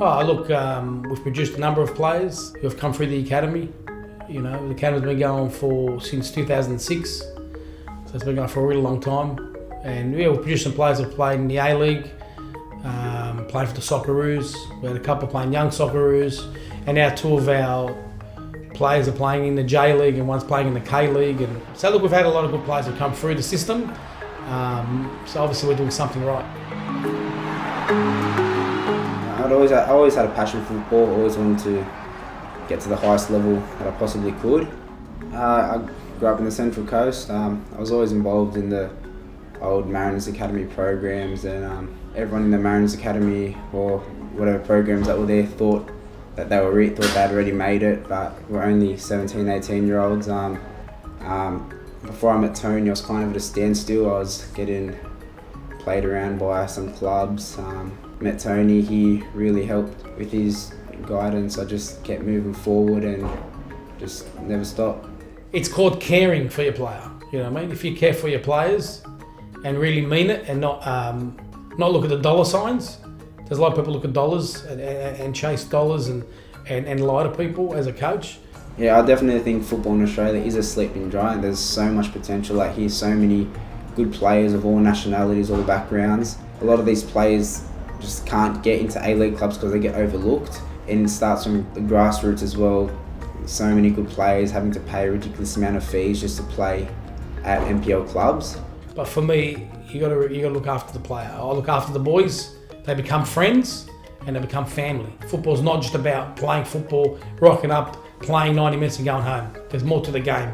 Oh, look, we've produced a number of players who have come through the academy. You know, the academy's been going since 2006, so it's been going for a really long time. And yeah, we've produced some players who have played in the A-League, played for the Socceroos. We had a couple playing young Socceroos, and now two of our players are playing in the J-League and one's playing in the K-League. And so look, we've had a lot of good players who come through the system. So obviously we're doing something right. I always had a passion for football. Always wanted to get to the highest level that I possibly could. I grew up in the Central Coast. I was always involved in the old Mariners Academy programs, and everyone in the Mariners Academy or whatever programs that were there thought that they they'd already made it, but we're only 17, 18-year-olds. Before I met Tony, I was kind of at a standstill. I was getting played around by some clubs. Met Tony, he really helped with his guidance. I just kept moving forward and just never stopped. It's called caring for your player. You know what I mean? If you care for your players and really mean it, and not look at the dollar signs. There's a lot of people look at dollars and chase dollars and lie to people as a coach. Yeah, I definitely think football in Australia is a sleeping giant. There's so much potential. Like, here's so many good players of all nationalities, all backgrounds. A lot of these players just can't get into A-League clubs because they get overlooked, and it starts from the grassroots as well. So many good players having to pay a ridiculous amount of fees just to play at NPL clubs. But for me, you got to look after the player. I look after the boys. They become friends and they become family. Football's not just about playing football, rocking up, playing 90 minutes and going home. There's more to the game.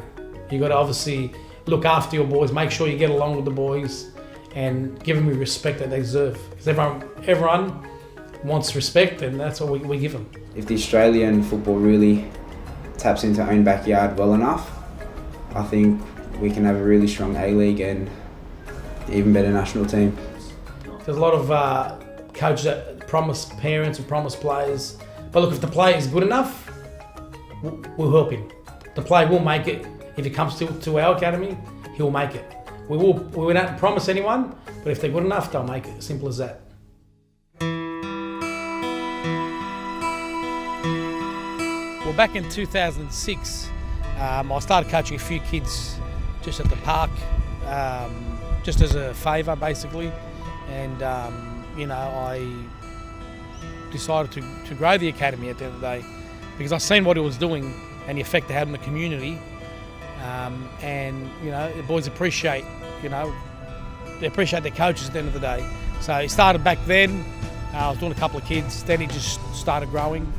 You got to obviously look after your boys, make sure you get along with the boys, and give them the respect that they deserve. Because everyone wants respect, and that's what we give them. If the Australian football really taps into our own backyard well enough, I think we can have a really strong A-League and even better national team. There's a lot of coaches that promise parents and promise players, but look, if the player is good enough, we'll help him. The player will make it. If he comes to our academy, he'll make it. We won't promise anyone, but if they're good enough, they'll make it. Simple as that. Well, back in 2006, I started coaching a few kids just at the park, just as a favour, basically. And I decided to grow the academy at the end of the day, because I seen what it was doing and the effect it had on the community. And the boys appreciate their coaches at the end of the day. So it started back then. I was doing a couple of kids. Then it just started growing,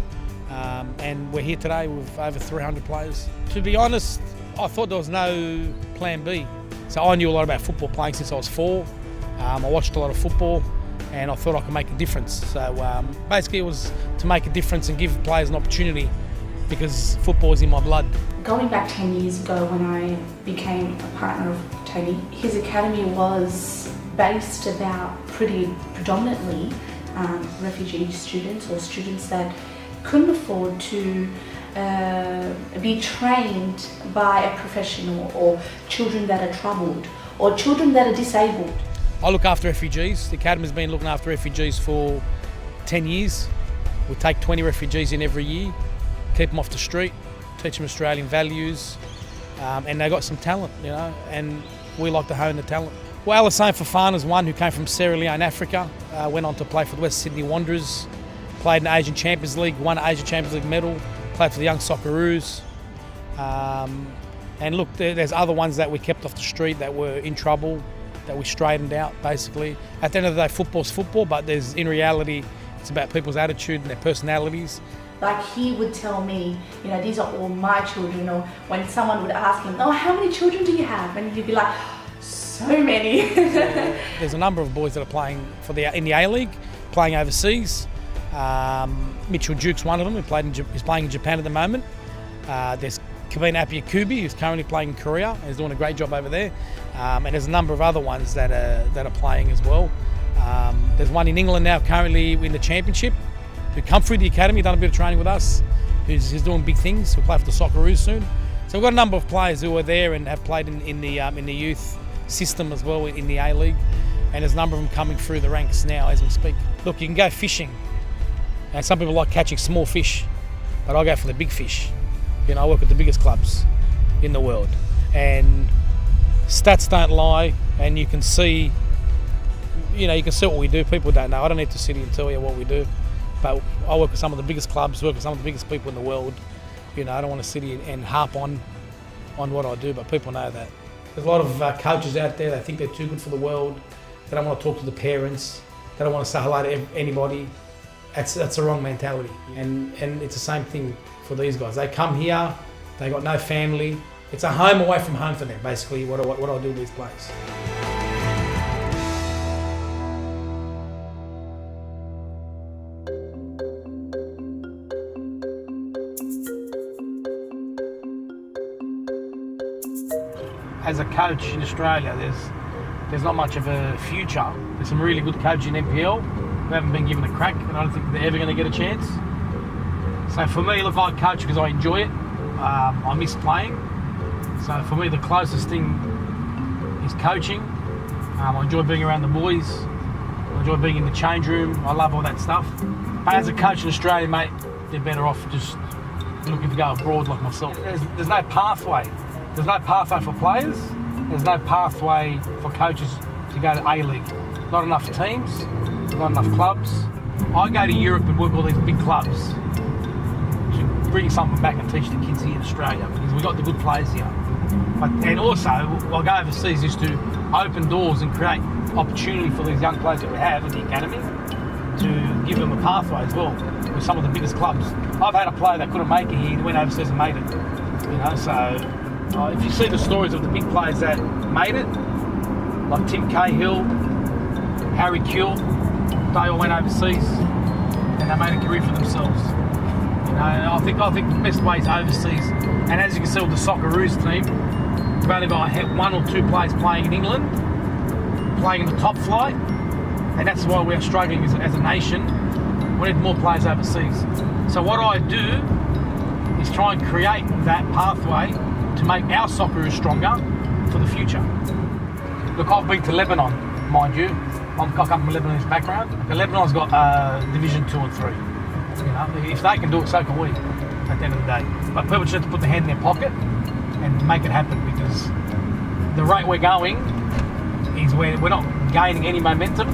and we're here today with over 300 players. To be honest, I thought there was no plan B. So I knew a lot about football, playing since I was 4. I watched a lot of football, and I thought I could make a difference. So basically it was to make a difference and give players an opportunity, because football is in my blood. Going back 10 years ago when I became a partner of Tony, his academy was based about pretty predominantly refugee students, or students that couldn't afford to be trained by a professional, or children that are troubled, or children that are disabled. I look after refugees. The academy's been looking after refugees for 10 years. We take 20 refugees in every year, keep them off the street, teach them Australian values, and they've got some talent, and we like to hone the talent. Well, Alassane Fofana's one who came from Sierra Leone, Africa, went on to play for the West Sydney Wanderers, played in the Asian Champions League, won an Asian Champions League medal, played for the young Socceroos. And look, there's other ones that we kept off the street that were in trouble, that we straightened out, basically. At the end of the day, football's football, but in reality, it's about people's attitude and their personalities. Like, he would tell me, these are all my children, or when someone would ask him, oh, how many children do you have? And he'd be like, so many. There's a number of boys that are playing in the A-League, playing overseas. Mitchell Duke's one of them, he's playing in Japan at the moment. There's Kevin Apiakubi, who's currently playing in Korea. He's doing a great job over there. And there's a number of other ones that are playing as well. There's one in England now, currently in the Championship, who come through the academy, done a bit of training with us, who's doing big things. He'll play for the Socceroos soon. So we've got a number of players who are there and have played in the youth system as well, in the A-League. And there's a number of them coming through the ranks now as we speak. Look, you can go fishing And some people like catching small fish, but I go for the big fish. You know, I work with the biggest clubs in the world. And stats don't lie, and you can see, you know, you can see what we do. People don't know. I don't need to sit here and tell you what we do. But I work with some of the biggest clubs, work with some of the biggest people in the world. You know, I don't want to sit here and harp on what I do, but people know that. There's a lot of coaches out there that think they're too good for the world. They don't want to talk to the parents. They don't want to say hello to anybody. That's the wrong mentality. And it's the same thing for these guys. They come here, they got no family. It's a home away from home for them, basically, what I do with these players. As a coach in Australia, there's not much of a future. There's some really good coaches in NPL who haven't been given a crack, and I don't think they're ever going to get a chance. So for me, look, I coach because I enjoy it. I miss playing. So for me, the closest thing is coaching. I enjoy being around the boys. I enjoy being in the change room. I love all that stuff. But as a coach in Australia, mate, they're better off just looking to go abroad like myself. There's no pathway. There's no pathway for players. There's no pathway for coaches to go to A-League. Not enough teams, not enough clubs. I go to Europe and work with all these big clubs to bring something back and teach the kids here in Australia, because we've got the good players here. And also, I'll go overseas just to open doors and create opportunity for these young players that we have in the academy, to give them a pathway as well with some of the biggest clubs. I've had a player that couldn't make it here and went overseas and made it. You know, so if you see the stories of the big players that made it, like Tim Cahill, Harry Kill, they all went overseas and they made a career for themselves. You know, and I think the best way is overseas. And as you can see with the Socceroos team, we've only got one or two players playing in England, playing in the top flight, and that's why we're struggling as a nation. We need more players overseas. So what I do is try and create that pathway to make our Socceroos stronger for the future. Look, I've been to Lebanon, mind you. I come from a Lebanese background. Lebanon's got Division 2 and 3. You know, if they can do it, so can we at the end of the day. But people just have to put their hand in their pocket and make it happen, because the rate we're going is we're not gaining any momentum.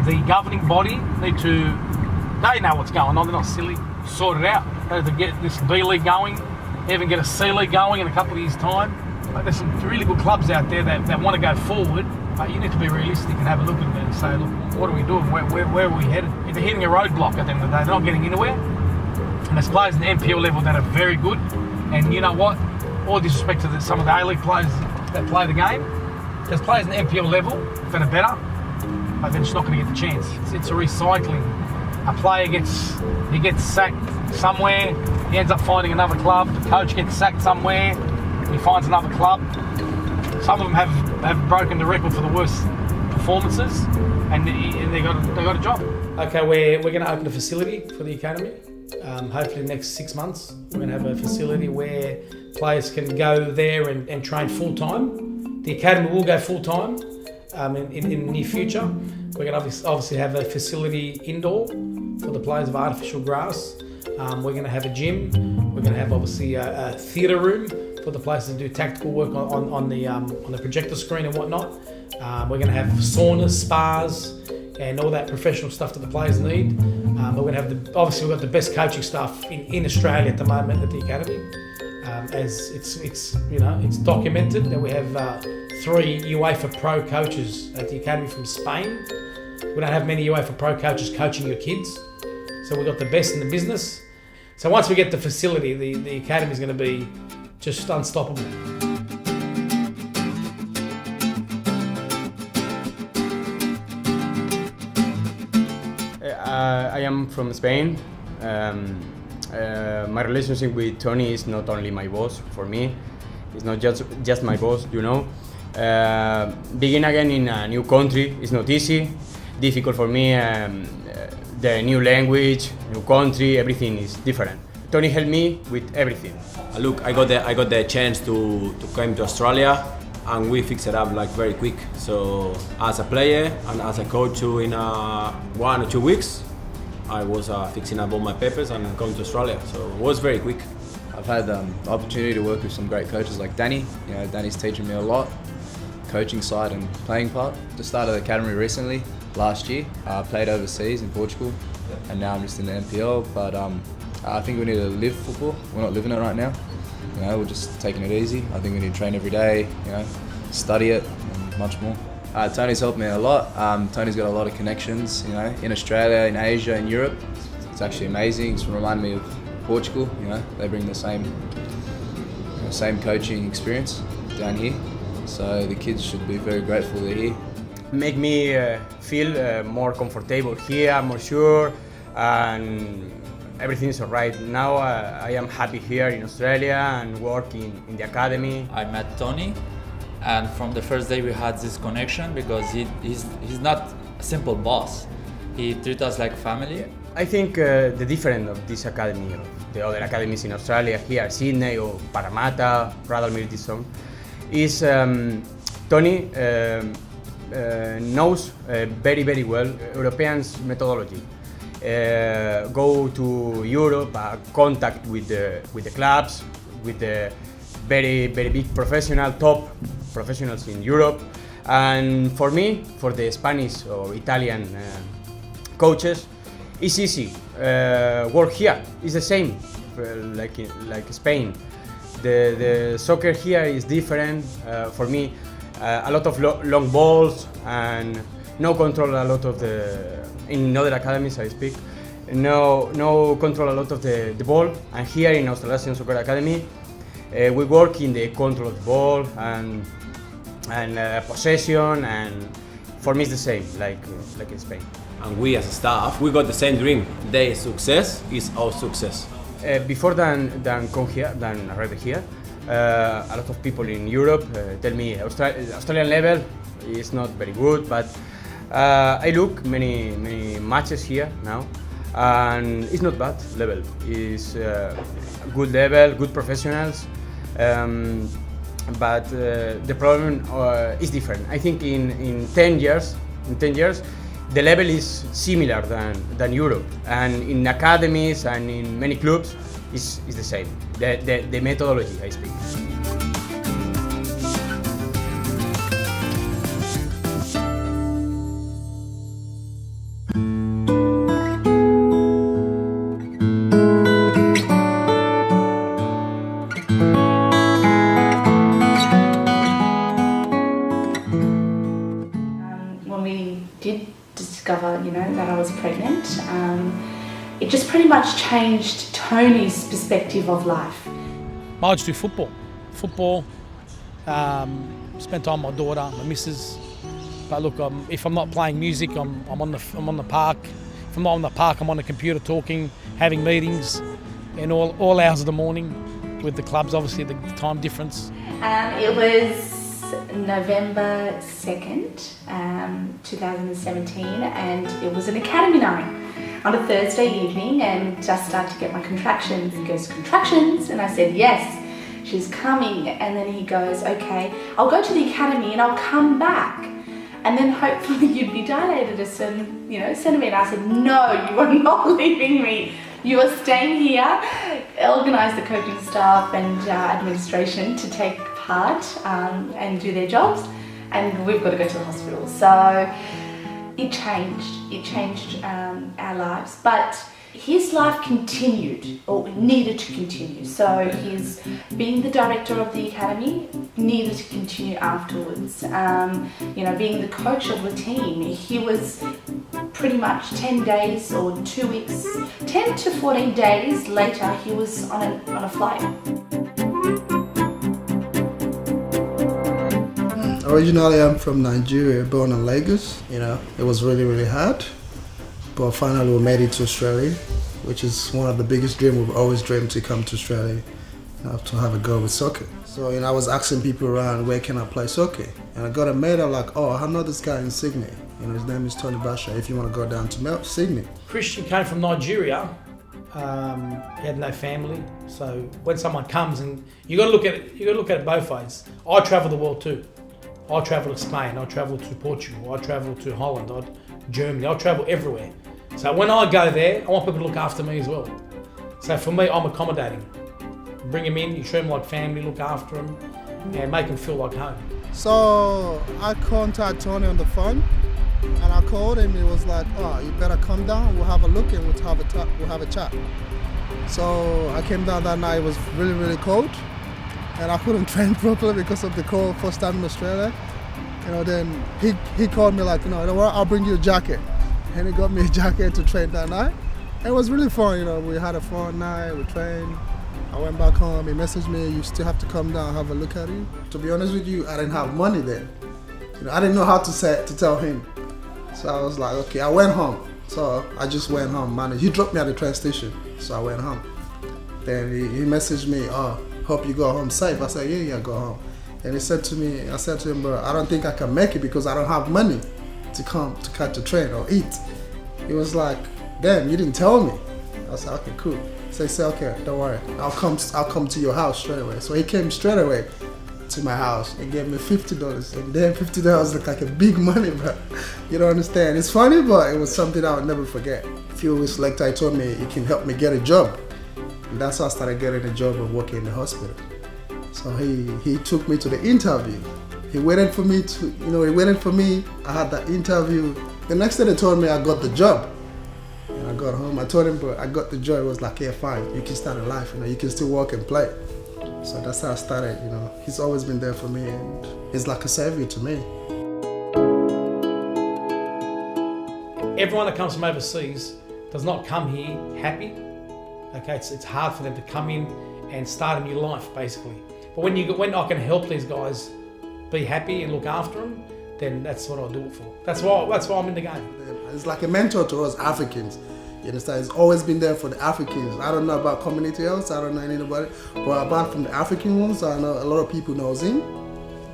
The governing body they know what's going on. They're not silly. Sort it out. They have to get this B League going, even get a C League going in a couple of years' time. But there's some really good clubs out there that want to go forward, but you need to be realistic and have a look at it and say, look, what are we doing? Where are we headed? If they're hitting a roadblock at the end of the day, they're not getting anywhere. And there's players in the NPL level that are very good. And you know what? All disrespect to some of the A-League players that play the game, there's players in the NPL level that are better, but they're just not going to get the chance. It's a recycling. A player gets sacked somewhere, he ends up finding another club. The coach gets sacked somewhere, he finds another club. Some of them have broken the record for the worst performances, and they got a job. Okay, we're going to open a facility for the academy. Hopefully in the next 6 months, we're going to have a facility where players can go there and train full time. The academy will go full time in the near future. We're going to obviously have a facility indoor for the players of artificial grass. We're going to have a gym. We're going to have obviously a theatre room for the players to do tactical work on the projector screen and whatnot. We're going to have saunas, spas, and all that professional stuff that the players need. We're going to have obviously we've got the best coaching staff in Australia at the moment at the academy. As it's documented that we have 3 UEFA Pro coaches at the academy from Spain. We don't have many UEFA Pro coaches coaching your kids, so we've got the best in the business. So once we get the facility, the academy is going to be just unstoppable. I am from Spain. My relationship with Tony is not only my boss for me. It's not just my boss, you know. Begin again in a new country is not easy. Difficult for me. The new language, new country, everything is different. Tony helped me with everything. Look, I got the chance to come to Australia, and we fixed it up like very quick. So as a player and as a coach too, in 1 or 2 weeks, I was fixing up all my papers and coming to Australia. So it was very quick. I've had the opportunity to work with some great coaches like Danny. You know, Danny's teaching me a lot, coaching side and playing part. Just started the academy recently, last year. I played overseas in Portugal, and now I'm just in the NPL. But I think we need to live football. We're not living it right now. You know, we're just taking it easy. I think we need to train every day. You know, study it and much more. Tony's helped me a lot. Tony's got a lot of connections. You know, in Australia, in Asia, in Europe. It's actually amazing. It's reminded me of Portugal. You know, they bring the same coaching experience down here. So the kids should be very grateful they're here. Make me feel more comfortable here, more sure, and everything is alright. Now I am happy here in Australia and work in the academy. I met Tony, and from the first day we had this connection because he's not a simple boss. He treats us like family. I think the difference of this academy, of the other academies in Australia, here, Sydney or Parramatta, Radal Militison, is Tony knows very, very well Europeans' methodology. Go to Europe, contact with the clubs, with the very, very big top professionals in Europe. And for me, for the Spanish or Italian coaches, it's easy. Work here is the same, like Spain. The soccer here is different for me. A lot of long balls and no control. A lot of in other academies I speak, no control a lot of the ball. And here in Australasia Soccer Academy, we work in the control of the ball and possession. And for me, it's the same, like in Spain. And we as a staff, we got the same dream. Their success is our success. Before than arrive here, a lot of people in Europe tell me Australian level is not very good, but I look many matches here now, and it's not bad level. It's good level, good professionals, but the problem is different. I think in 10 years, the level is similar than Europe, and in academies and in many clubs is the same. The methodology I speak. When we did discover, that I was pregnant, it just pretty much changed Tony's perspective of life. I just do football. Spend time with my daughter, my missus. But look, if I'm not playing music, I'm on the park. If I'm not on the park, I'm on the computer talking, having meetings, in all hours of the morning with the clubs. Obviously, the time difference. It was November 2nd, 2017, and it was an academy night on a Thursday evening, and just started to get my contractions. He goes, "Contractions?" And I said, "Yes, she's coming." And then he goes, "Okay, I'll go to the academy and I'll come back, and then hopefully you'd be dilated a certain centimetre." I said, "No, you are not leaving me. You are staying here." Organise the coaching staff and administration to take part and do their jobs, and we've got to go to the hospital. So it changed our lives, but his life continued, or needed to continue. So his being the director of the academy needed to continue afterwards. Being the coach of the team, he was pretty much 10 days or 2 weeks, 10 to 14 days later, he was on a flight. Originally, I'm from Nigeria, born in Lagos. It was really, really hard. But finally, we made it to Australia, which is one of the biggest dreams we've always dreamed to come to Australia, to have a go with soccer. So, I was asking people around, where can I play soccer? And I got a mate, I'm like, oh, I know this guy in Sydney. His name is Tony Basha, if you want to go down to Sydney. Christian came from Nigeria. He had no family, so when someone comes, and you got to look at it both ways. I travel the world too. I travel to Spain, I travel to Portugal, I travel to Holland, Germany, I travel everywhere. So when I go there, I want people to look after me as well. So for me, I'm accommodating. Bring them in, you treat them like family, look after them, and make them feel like home. So I contacted Tony on the phone, and I called him. He was like, "Oh, you better come down. We'll have a look and we'll have a chat." So I came down that night. It was really, really cold, and I couldn't train properly because of the cold. First time in Australia, Then he called me like, don't worry, I'll bring you a jacket, and he got me a jacket to train that night. It was really fun. We had a fun night. We trained. I went back home. He messaged me, "You still have to come down, have a look at it." To be honest with you, I didn't have money then. I didn't know how to tell him. So I was like, okay, I went home. So I just went home, man. He dropped me at the train station, so I went home. Then he messaged me, "Oh, hope you go home safe." I said, yeah, go home. And he said to me, I said to him, "Bro, I don't think I can make it because I don't have money to come to catch a train or eat." He was like, "Damn, you didn't tell me." I said, "Okay, cool." So he said, "Okay, don't worry, I'll come to your house straight away." So he came straight away to my house and gave me $50. And then $50 looked like a big money, bro. You don't understand. It's funny, but it was something I would never forget. A few weeks later, he told me he can help me get a job. And that's how I started getting a job of working in the hospital. So he took me to the interview. He waited for me I had that interview. The next day they told me I got the job. And I got home, I told him, "Bro, I got the job." It was like, "Yeah, fine, you can start a life, you can still work and play." So that's how I started, He's always been there for me, and he's like a savior to me. Everyone that comes from overseas does not come here happy. Okay, it's hard for them to come in and start a new life, basically. But when I can help these guys be happy and look after them, then that's what I do it for. That's why I'm in the game. It's like a mentor to us Africans. You understand? He's always been there for the Africans. I don't know about community else. I don't know anybody. But apart from the African ones, I know a lot of people knows him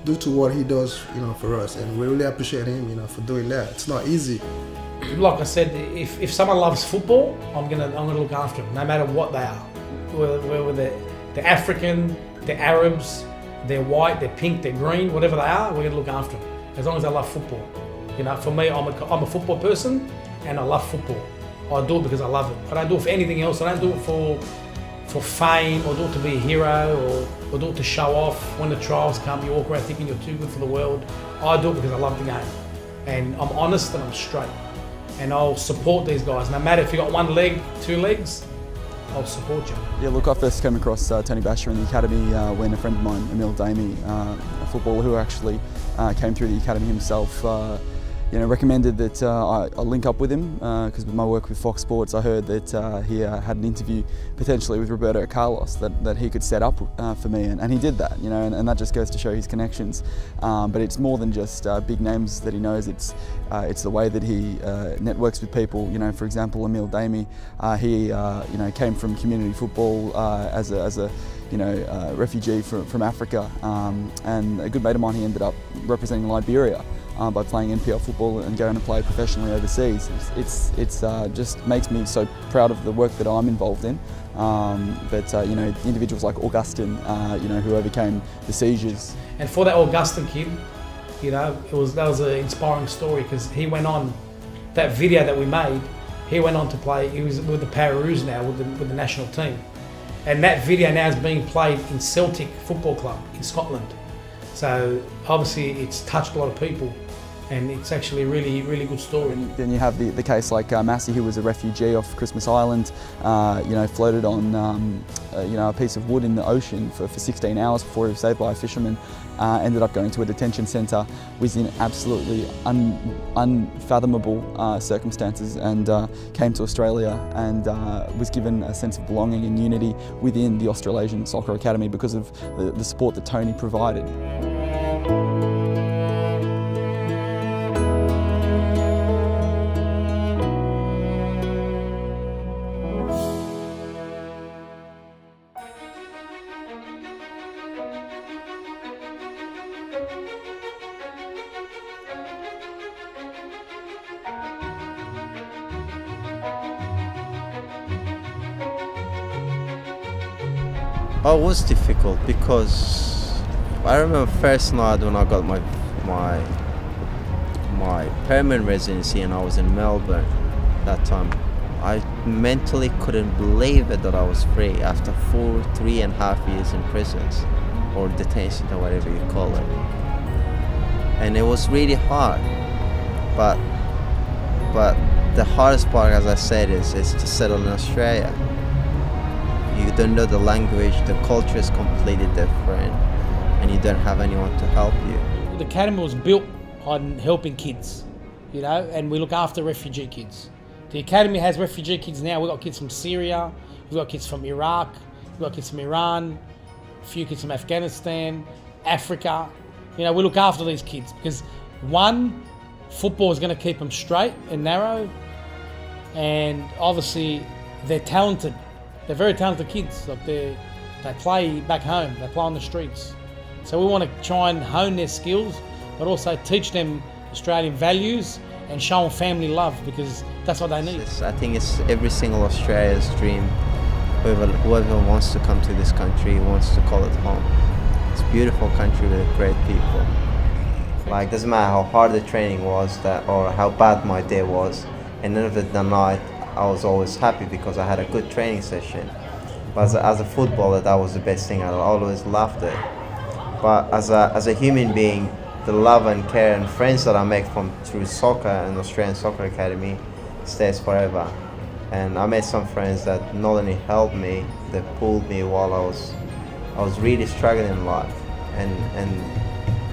due to what he does, for us. And we really appreciate him, for doing that. It's not easy. Like I said, if someone loves football, I'm gonna look after them, no matter what they are. Whether they're African, they're Arabs, they're white, they're pink, they're green, whatever they are, we're gonna look after them. As long as they love football. For me, I'm a football person, and I love football. I do it because I love it. I don't do it for anything else. I don't do it for fame, or do it to be a hero, or do it to show off. When the trials come, you walk around thinking you're too good for the world. I do it because I love the game. And I'm honest and I'm straight. And I'll support these guys. No matter if you got one leg, two legs, I'll support you. Yeah, look, I first came across Tony Basher in the academy when a friend of mine, Emil Damey, a footballer who actually came through the academy himself, recommended that I link up with him because with my work with Fox Sports, I heard that he had an interview potentially with Roberto Carlos that he could set up for me, and he did that, and that just goes to show his connections. But it's more than just big names that he knows. It's the way that he networks with people. For example, Emil Damey, he came from community football as a refugee from Africa, and a good mate of mine, he ended up representing Liberia by playing NPL football and going to play professionally overseas. It's just makes me so proud of the work that I'm involved in. Individuals like Augustin, who overcame the seizures. And for that Augustin kid, that was an inspiring story, because he went on, that video that we made, he went on to play. He was with the Pararoos now, with the national team. And that video now is being played in Celtic Football Club in Scotland. So obviously it's touched a lot of people, and it's actually a really, really good story. Then you have the case like Massey, who was a refugee off Christmas Island, floated on a piece of wood in the ocean for 16 hours before he was saved by a fisherman, ended up going to a detention centre, was in absolutely unfathomable circumstances, and came to Australia and was given a sense of belonging and unity within the Australasian Soccer Academy because of the support that Tony provided. Oh, it was difficult because I remember first night when I got my permanent residency and I was in Melbourne. that time. I mentally couldn't believe it that I was free after 3.5 years in prisons or detention or whatever you call it. And it was really hard, but the hardest part, as I said, is to settle in Australia. You don't know the language, the culture is completely different, and you don't have anyone to help you. The academy was built on helping kids, you know, and we look after refugee kids. The academy has refugee kids now. We've got kids from Syria, we've got kids from Iraq, we've got kids from Iran, a few kids from Afghanistan, Africa. You know, we look after these kids because, one, football is going to keep them straight and narrow, and obviously they're talented. They're very talented kids. Like they play back home, they play on the streets. So we want to try and hone their skills, but also teach them Australian values and show them family love, because that's what they need. I think it's every single Australia's dream. Whoever wants to come to this country wants to call it home. It's a beautiful country with great people. Like, doesn't matter how hard the training was or how bad my day was, at the end of the night I was always happy because I had a good training session. But as a footballer, that was the best thing. I always loved it. But as a human being, the love and care and friends that I make through soccer and Australian Soccer Academy stays forever. And I made some friends that not only helped me, they pulled me while I was really struggling in life, and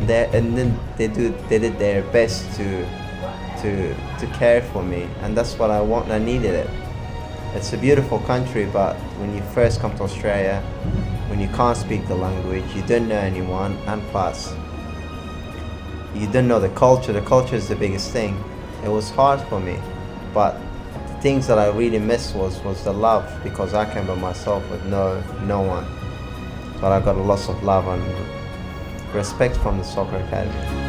then they did their best to care for me, and that's what I want. I needed it. It's a beautiful country, but when you first come to Australia, when you can't speak the language, you don't know anyone, and plus you don't know the culture. The culture is the biggest thing. It was hard for me, but the things that I really missed was the love, because I came by myself with no one. But I got a lot of love and respect from the Soccer Academy.